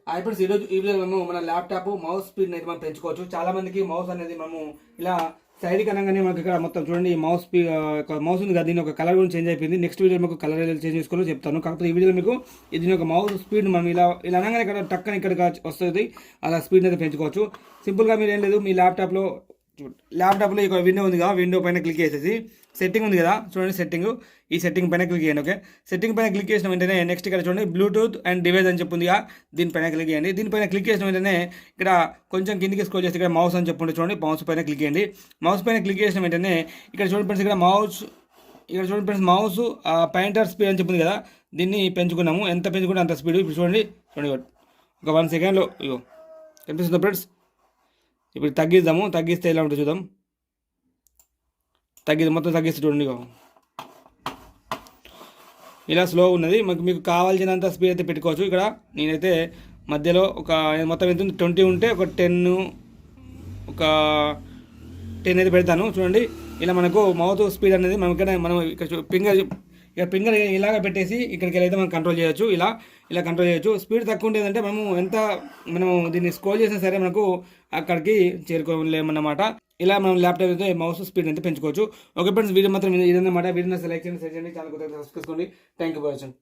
ఇప్పుడు ఈ వీడియోలో మేము మన ల్యాప్టాప్ మౌస్ స్పీడ్ అయితే మనం పెంచుకోవచ్చు. చాలా మందికి మౌస్ అనేది మనము ఇలా సైడ్ కనగానే మనకి ఇక్కడ మొత్తం చూడండి ఈ మౌస్ ఉంది కదా, దీని ఒక కలర్ కూడా చేంజ్ అయిపోయింది. నెక్స్ట్ వీడియో మీకు కలర్ చేంజ్ చేసుకోవాలో చెప్తాను. కాకపోతే ఈ వీడియోలో మీకు దీని ఒక మౌస్ స్పీడ్ మనం ఇలా ఇలా అనగానే ఇక్కడ టక్కని ఇక్కడ వస్తుంది, అలా స్పీడ్ అయితే పెంచుకోవచ్చు. సింపుల్గా మీరు ఏం లేదు, మీ ల్యాప్టాప్లో ఇక విండో ఉంది కదా, విండో పైన క్లిక్ చేసేసి సెట్టింగ్ ఉంది కదా చూడండి, ఈ సెట్టింగ్ పైన క్లిక్ చేయండి. ఓకే, సెట్టింగ్ పైన క్లిక్ చేసిన వెంటనే నెక్స్ట్ ఇక్కడ చూడండి బ్లూటూత్ అండ్ డివైస్ అని చెప్పిందిగా, దీనిపైన క్లిక్ చేయండి. దీనిపైన క్లిక్ చేసిన వెంటనే ఇక్కడ కొంచెం కిందికి స్క్రోల్ చేస్తే ఇక్కడ మౌస్ అని చెప్పుంటే చూడండి, మౌస్ పైన క్లిక్ చేయండి. మౌస్ పైన క్లిక్ చేసిన వెంటనే ఇక్కడ చూడండి ఫ్రెండ్స్, ఇక్కడ చూడండి ఫ్రెండ్స్, మౌస్ పాయింటర్ స్పీడ్ అని చెప్పింది కదా, దీన్ని పెంచుకున్నాము. ఎంత పెంచుకుంటే అంత స్పీడ్. ఇప్పుడు చూడండి ఒక 1 సెకండ్లో ఇగో కనిపిస్తుందా ఫ్రెండ్స్. ఇప్పుడు తగ్గిస్తే ఎలా ఉంటుంది చూద్దాం. మొత్తం తగ్గిస్తే చూడండి, ఇలా స్లో ఉన్నది. మీకు కావాల్సినంత స్పీడ్ అయితే పెట్టుకోవచ్చు. ఇక్కడ నేనైతే మధ్యలో మొత్తం ఎంత 20 ఉంటే ఒక 10 అయితే పెడతాను. చూడండి ఇలా మనకు మౌత్ స్పీడ్ అనేది మనం ఇక్కడ ఫింగర్ ఇలాగ పెట్టేసి ఇక్కడికి అయితే మనం కంట్రోల్ చేయొచ్చు. ఇలా కంట్రోల్ చేయొచ్చు. స్పీడ్ తక్కువ ఉండేదంటే మనము దీన్ని స్క్రోల్ చేసినా సరే మనకు అక్కడికి చేరుకోలేమన్నమాట. ఇలా మనం ల్యాప్టాప్ అయితే మౌస్ స్పీడ్ అయితే పెంచుకోవచ్చు. ఓకే ఫ్రెండ్స్, వీడియో మాత్రం ఇదన్నమాట. వీడియో సెలెక్ట్ చేయండి, ఛానల్ కొత్తగా సబ్స్క్రైబ్ చేసుకోండి. Thank you for watching.